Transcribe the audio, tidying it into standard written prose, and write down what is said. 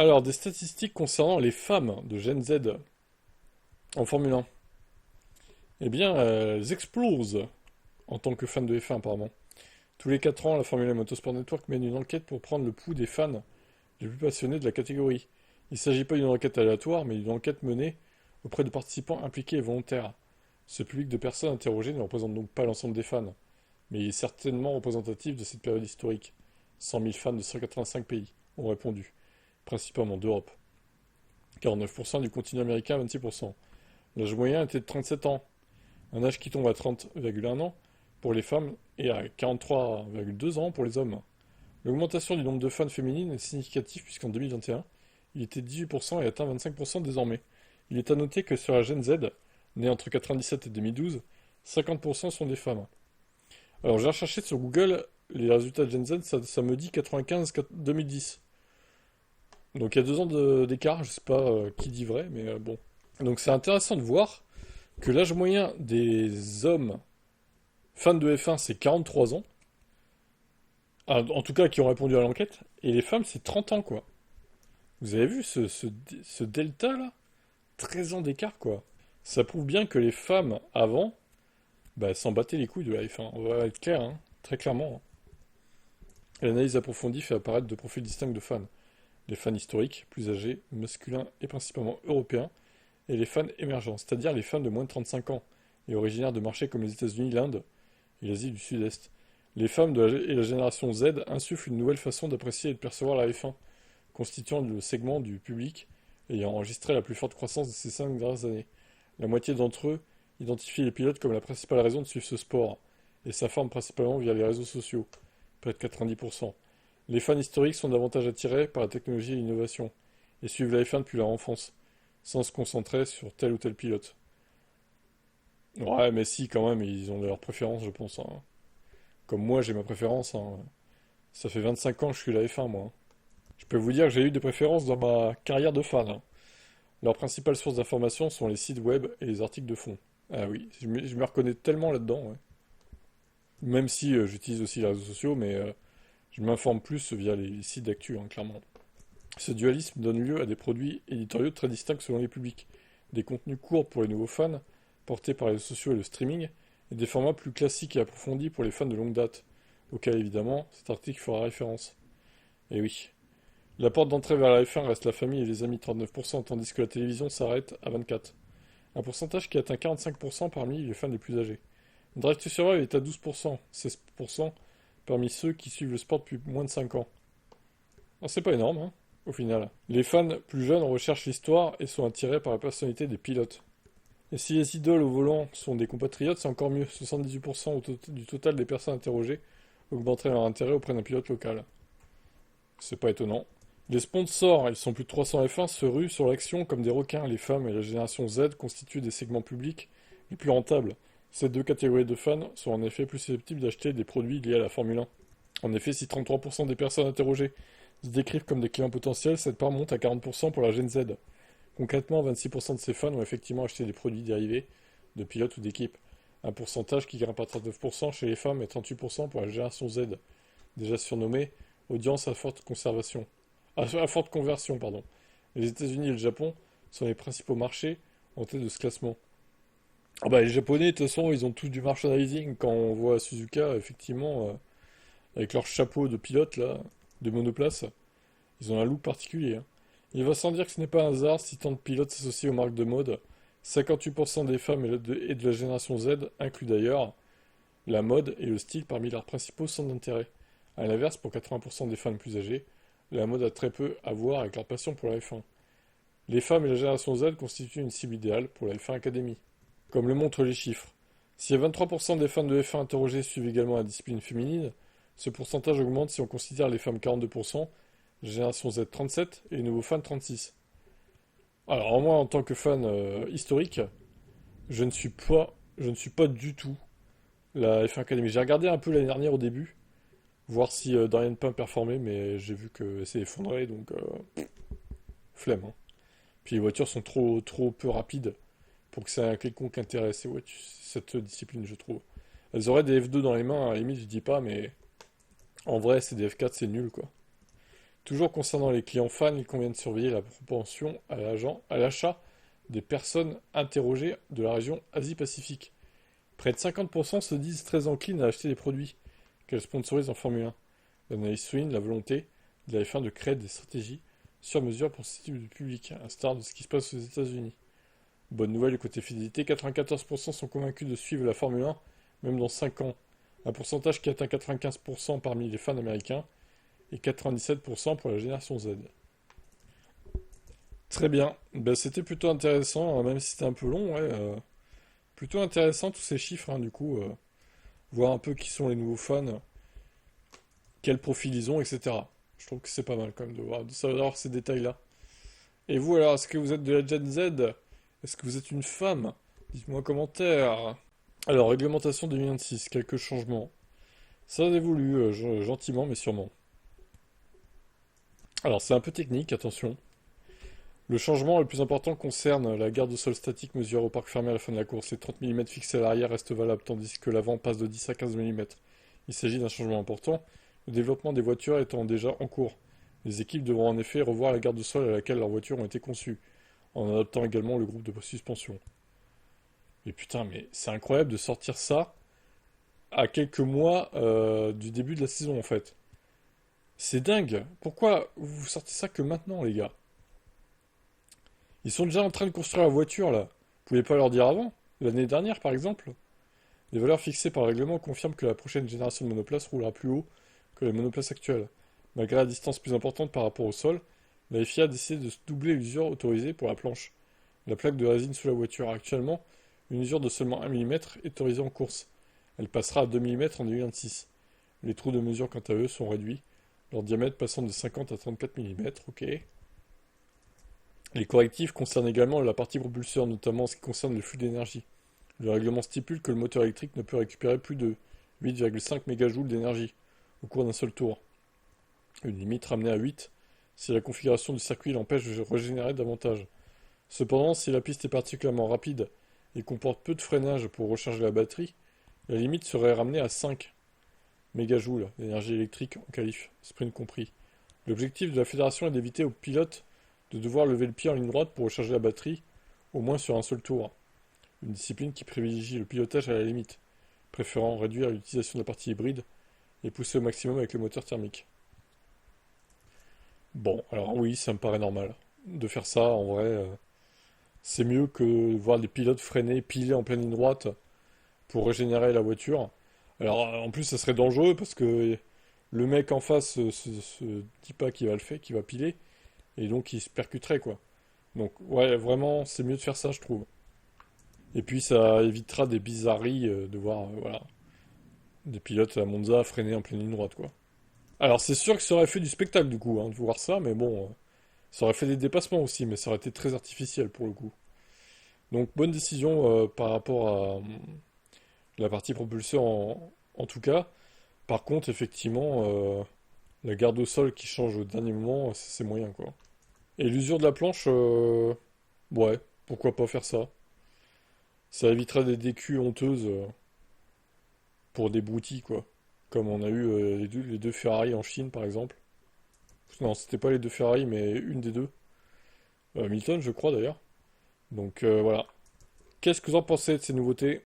Alors, des statistiques concernant les femmes de Gen Z en Formule 1. Eh bien, elles explosent en tant que fans de F1 apparemment. Tous les 4 ans, la Formule 1 Motorsport Network mène une enquête pour prendre le pouls des fans les plus passionnés de la catégorie. Il ne s'agit pas d'une enquête aléatoire, mais d'une enquête menée auprès de participants impliqués et volontaires. Ce public de personnes interrogées ne représente donc pas l'ensemble des fans, mais il est certainement représentatif de cette période historique. 100 000 fans de 185 pays ont répondu, principalement d'Europe. 49% du continent américain, 26%. L'âge moyen était de 37 ans, un âge qui tombe à 30,1 ans pour les femmes et à 43,2 ans pour les hommes. L'augmentation du nombre de fans féminines est significative puisqu'en 2021, il était 18% et atteint 25% désormais. Il est à noter que sur la Gen Z, née entre 97 et 2012, 50% sont des femmes. Alors j'ai recherché sur Google les résultats de Gen Z, ça me dit 95-2010. Donc il y a 2 ans d'écart, je sais pas qui dit vrai, mais bon. Donc c'est intéressant de voir que l'âge moyen des hommes fans de F1 c'est 43 ans, en tout cas qui ont répondu à l'enquête, et les femmes c'est 30 ans quoi. Vous avez vu ce delta là? 13 ans d'écart quoi. Ça prouve bien que les femmes avant, bah, s'en battaient les couilles de la F1. On va être clair, hein, très clairement, hein. L'analyse approfondie fait apparaître deux profils distincts de fans. Les fans historiques, plus âgés, masculins et principalement européens, et les fans émergents, c'est-à-dire les fans de moins de 35 ans, et originaires de marchés comme les États-Unis, l'Inde et l'Asie du Sud-Est. Les femmes et la génération Z insufflent une nouvelle façon d'apprécier et de percevoir la F1, constituant le segment du public ayant enregistré la plus forte croissance de ces 5 dernières années. La moitié d'entre eux identifient les pilotes comme la principale raison de suivre ce sport, et sa forme principalement via les réseaux sociaux, près de 90%. Les fans historiques sont davantage attirés par la technologie et l'innovation, et suivent la F1 depuis leur enfance, sans se concentrer sur tel ou tel pilote. Ouais, mais si, quand même, ils ont leur préférence, je pense, hein. Comme moi, j'ai ma préférence, hein. Ça fait 25 ans que je suis la F1, moi, hein. Je peux vous dire que j'ai eu des préférences dans ma carrière de fan, hein. Leurs principales sources d'information sont les sites web et les articles de fond. Ah oui, je me reconnais tellement là-dedans, ouais. Même si j'utilise aussi les réseaux sociaux, mais je m'informe plus via les sites d'actu, hein, clairement. Ce dualisme donne lieu à des produits éditoriaux très distincts selon les publics. Des contenus courts pour les nouveaux fans, portés par les réseaux sociaux et le streaming, et des formats plus classiques et approfondis pour les fans de longue date, auxquels évidemment cet article fera référence. Et oui. La porte d'entrée vers la F1 reste la famille et les amis 39%, tandis que la télévision s'arrête à 24%. Un pourcentage qui atteint 45% parmi les fans les plus âgés. Drive to Survive est à 12%, 16% parmi ceux qui suivent le sport depuis moins de 5 ans. Ah, c'est pas énorme, hein, au final. Les fans plus jeunes recherchent l'histoire et sont attirés par la personnalité des pilotes. Et si les idoles au volant sont des compatriotes, c'est encore mieux. 78% du total des personnes interrogées augmenteraient leur intérêt auprès d'un pilote local. C'est pas étonnant. Les sponsors, ils sont plus de 300 F1, se ruent sur l'action comme des requins. Les femmes et la génération Z constituent des segments publics les plus rentables. Ces deux catégories de fans sont en effet plus susceptibles d'acheter des produits liés à la Formule 1. En effet, si 33% des personnes interrogées se décrivent comme des clients potentiels, cette part monte à 40% pour la Gen Z. Concrètement, 26% de ces fans ont effectivement acheté des produits dérivés de pilotes ou d'équipes. Un pourcentage qui grimpe à 39% chez les femmes et 38% pour la génération Z, déjà surnommée audience à forte conservation. À forte conversion, pardon. Les États-Unis et le Japon sont les principaux marchés en tête de ce classement. Ah bah, les Japonais, de toute façon, ils ont tous du merchandising. Quand on voit Suzuka, effectivement, avec leur chapeau de pilote, là, de monoplace, ils ont un look particulier, hein. Il va sans dire que ce n'est pas un hasard si tant de pilotes s'associent aux marques de mode. 58% des femmes et de la génération Z incluent d'ailleurs la mode et le style parmi leurs principaux centres d'intérêt. A l'inverse, pour 80% des fans plus âgés, la mode a très peu à voir avec leur passion pour la F1. Les femmes et la génération Z constituent une cible idéale pour la F1 Academy. Comme le montrent les chiffres. Si 23% des fans de F1 interrogés suivent également la discipline féminine, ce pourcentage augmente si on considère les femmes 42%, la génération Z 37% et les nouveaux fans 36%. Alors moi, en tant que fan historique, je ne suis pas du tout la F1 Academy. J'ai regardé un peu l'année dernière au début, voir si Dorian Pain performait, mais j'ai vu que c'est effondré, donc flemme, hein. Puis les voitures sont trop peu rapides pour que ça ait un quelconque intérêt, cette discipline, je trouve. Elles auraient des F2 dans les mains, à la limite, je dis pas, mais en vrai, c'est des F4, c'est nul, quoi. Toujours concernant les clients fans, il convient de surveiller la propension à l'achat des personnes interrogées de la région Asie-Pacifique. Près de 50% se disent très enclines à acheter des produits qu'elles sponsorisent en Formule 1. L'analyse souligne la volonté de la F1 de créer des stratégies sur mesure pour ce type de public, à l'instar de ce qui se passe aux États-Unis. Bonne nouvelle du côté fidélité, 94% sont convaincus de suivre la Formule 1, même dans 5 ans. Un pourcentage qui atteint 95% parmi les fans américains et 97% pour la génération Z. Très bien, ben, c'était plutôt intéressant, hein, même si c'était un peu long, ouais, plutôt intéressant tous ces chiffres, hein, du coup, voir un peu qui sont les nouveaux fans, quel profil ils ont, etc. Je trouve que c'est pas mal quand même de savoir ces détails-là. Et vous alors, est-ce que vous êtes de la Gen Z? Est-ce que vous êtes une femme? Dites-moi en commentaire. Alors, réglementation 2026, quelques changements. Ça évolue gentiment mais sûrement. Alors, c'est un peu technique, attention. Le changement le plus important concerne la garde au sol statique mesurée au parc fermé à la fin de la course. Les 30 mm fixés à l'arrière restent valables, tandis que l'avant passe de 10 à 15 mm. Il s'agit d'un changement important, le développement des voitures étant déjà en cours. Les équipes devront en effet revoir la garde au sol à laquelle leurs voitures ont été conçues, en adaptant également le groupe de suspension. Mais putain, mais c'est incroyable de sortir ça à quelques mois du début de la saison en fait. C'est dingue. Pourquoi vous sortez ça que maintenant, les gars? Ils sont déjà en train de construire la voiture là. Vous pouvez pas leur dire avant? L'année dernière, par exemple? Les valeurs fixées par le règlement confirment que la prochaine génération de monoplaces roulera plus haut que les monoplaces actuelles. Malgré la distance plus importante par rapport au sol, la FIA a décidé de doubler l'usure autorisée pour la planche. La plaque de résine sous la voiture. Actuellement, une usure de seulement 1 mm est autorisée en course. Elle passera à 2 mm en 2026. Les trous de mesure, quant à eux, sont réduits, leur diamètre passant de 50 à 34 mm. Ok. Les correctifs concernent également la partie propulseur, notamment en ce qui concerne le flux d'énergie. Le règlement stipule que le moteur électrique ne peut récupérer plus de 8,5 MJ d'énergie au cours d'un seul tour. Une limite ramenée à 8 si la configuration du circuit l'empêche de régénérer davantage. Cependant, si la piste est particulièrement rapide et comporte peu de freinage pour recharger la batterie, la limite serait ramenée à 5 mégajoules d'énergie électrique en qualif, sprint compris. L'objectif de la fédération est d'éviter aux pilotes de devoir lever le pied en ligne droite pour recharger la batterie, au moins sur un seul tour. Une discipline qui privilégie le pilotage à la limite, préférant réduire l'utilisation de la partie hybride et pousser au maximum avec le moteur thermique. Bon, alors oui, ça me paraît normal. De faire ça, en vrai, c'est mieux que de voir des pilotes freiner, piler en pleine ligne droite pour régénérer la voiture. Alors, en plus, ça serait dangereux parce que le mec en face se dit pas qu'il va le faire, qu'il va piler, et donc il se percuterait, quoi. Donc, ouais, vraiment, c'est mieux de faire ça, je trouve. Et puis, ça évitera des bizarreries de voir, voilà, des pilotes à Monza freiner en pleine ligne droite, quoi. Alors, c'est sûr que ça aurait fait du spectacle, du coup, hein, de voir ça, mais bon, ça aurait fait des dépassements aussi, mais ça aurait été très artificiel, pour le coup. Donc, bonne décision par rapport à la partie propulseur en tout cas. Par contre, effectivement, la garde au sol qui change au dernier moment, c'est moyen, quoi. Et l'usure de la planche, ouais, pourquoi pas faire ça? Ça évitera des décus honteuses pour des broutilles, quoi. Comme on a eu les deux Ferrari en Chine, par exemple. Non, c'était pas les deux Ferrari, mais une des deux. Hamilton, je crois, d'ailleurs. Donc, voilà. Qu'est-ce que vous en pensez de ces nouveautés?